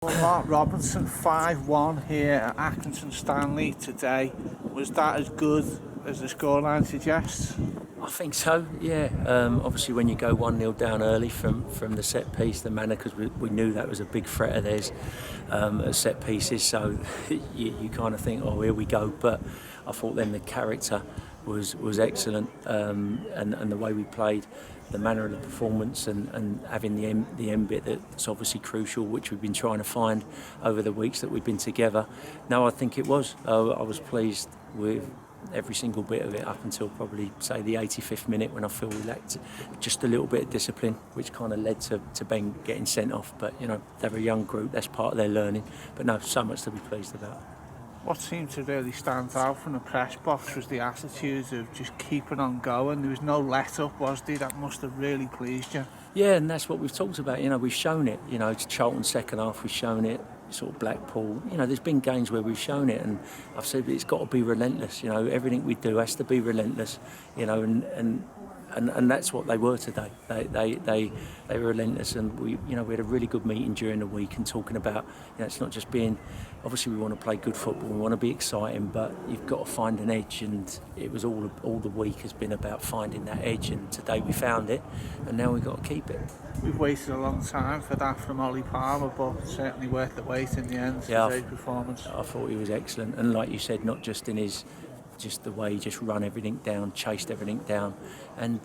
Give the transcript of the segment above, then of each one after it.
Well, Mark Robinson, 5-1 here at Accrington Stanley today. Was that as good as the scoreline suggests? I think so, yeah. Obviously, when you go 1-0 down early from the set piece, the manner, because we knew that was a big threat of theirs at set pieces, so you kind of think, oh, here we go. But I thought then the character was excellent, and the way we played, the manner of the performance, and having the end bit that's obviously crucial, which we've been trying to find over the weeks that we've been together. No, I think it was. I was pleased with every single bit of it up until probably, say, the 85th minute, when I feel we lacked just a little bit of discipline, which kind of led to Ben getting sent off. But, you know, they're a young group, that's part of their learning. But no, so much to be pleased about. What seemed to really stand out from the press box was the attitude of just keeping on going. There was no let-up, was there? That must have really pleased you. Yeah, and that's what we've talked about. You know, we've shown it. You know, it's Charlton second half, we've shown it. Sort of Blackpool. You know, there's been games where we've shown it, and I've said it's got to be relentless. You know, everything we do has to be relentless. You know, and that's what they were today. They were relentless, and we had a really good meeting during the week, and talking about, you know, it's not just being, obviously we want to play good football, we want to be exciting, but you've got to find an edge, and it was all the week has been about finding that edge, and today we found it, and now we've got to keep it. We've waited a long time for that from Ollie Palmer, but certainly worth the wait in the end. Yeah, today's performance. I thought he was excellent, and like you said, not just in his, just the way he just run everything down, chased everything down, and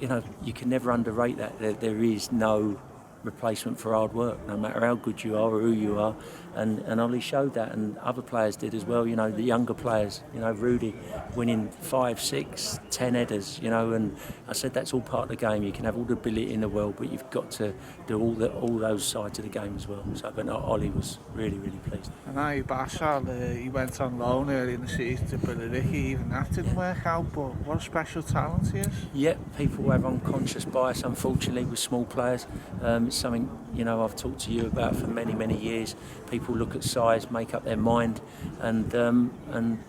you know, you can never underrate that. There is no replacement for hard work, no matter how good you are or who you are, and Ollie showed that, and other players did as well. You know, the younger players, you know, Rudy winning 5, 6, 10 headers, you know, and I said that's all part of the game. You can have all the ability in the world, but you've got to do all those sides of the game as well. So, but no, Ollie was really pleased. And now Basham, he went on loan early in the season to Billericay. Even that didn't work out, but what a special talent he is. Yeah, people have unconscious bias, unfortunately, with small players. It's something, you know, I've talked to you about for many years. People look at size, make up their mind, and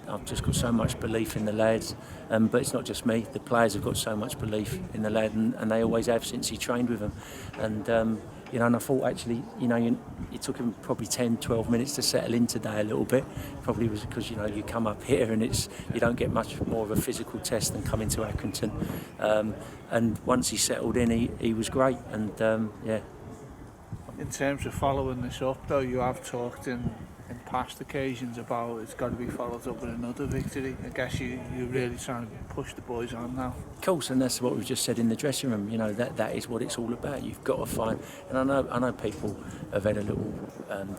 I've just got so much belief in the lads. But it's not just me. The players have got so much belief in the lad, and they always have since he trained with them. And you know, and I thought actually, you know, it took him probably 10-12 minutes to settle in today a little bit. Probably was because, you know, you come up here and you don't get much more of a physical test than coming to Accrington. And once he settled in, he was great. And yeah. In terms of following this up, though, you have talked in past occasions about it's got to be followed up with another victory. I guess you're really trying to push the boys on now. Of course, and that's what we've just said in the dressing room. You know, that is what it's all about. You've got to find, and I know people have had a little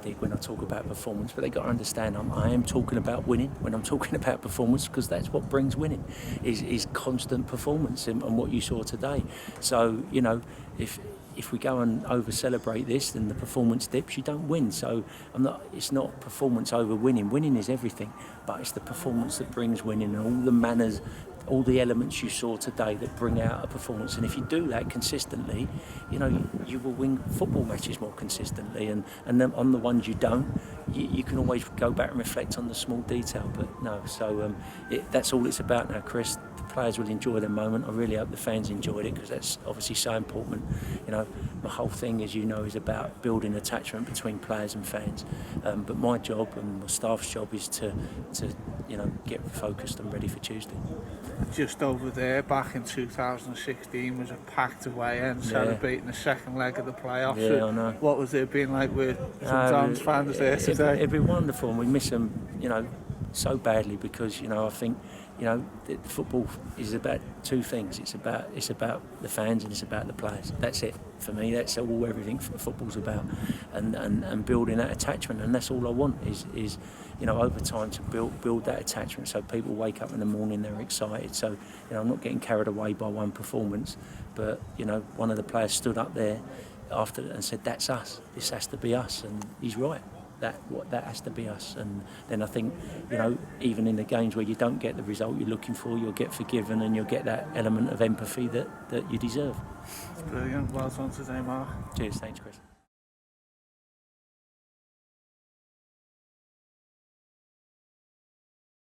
dig when I talk about performance, but they got to understand I am talking about winning when I'm talking about performance, because that's what brings winning is constant performance, and what you saw today. So, you know, if we go and over-celebrate this, then the performance dips, you don't win. So it's not performance over winning. Winning is everything, but it's the performance that brings winning, and all the manners, all the elements you saw today that bring out a performance. And if you do that consistently, you know, you will win football matches more consistently. And then on the ones you don't, you can always go back and reflect on the small detail. But no, so that's all it's about now, Chris. The players will enjoy their moment. I really hope the fans enjoyed it, because that's obviously so important. You know, the whole thing, as you know, is about building attachment between players and fans. But my job and my staff's job is to you know, get focused and ready for Tuesday. Just over there, back in 2016, was a packed away end, celebrating the second leg of the playoffs. Yeah, I know. What was it been like with some Don's fans there today? It'd be wonderful, and we miss them, you know, so badly, because, you know, I think, you know, football is about two things. It's about the fans, and it's about the players. That's it for me. That's all everything football's about, and building that attachment. And that's all I want is you know, over time to build that attachment, so people wake up in the morning, they're excited. So, you know, I'm not getting carried away by one performance, but, you know, one of the players stood up there after and said, "That's us. This has to be us," and he's right. That has to be us. And then I think, you know, even in the games where you don't get the result you're looking for, you'll get forgiven, and you'll get that element of empathy that you deserve. It's brilliant. Well done today, Mark. Cheers. Thanks, Chris.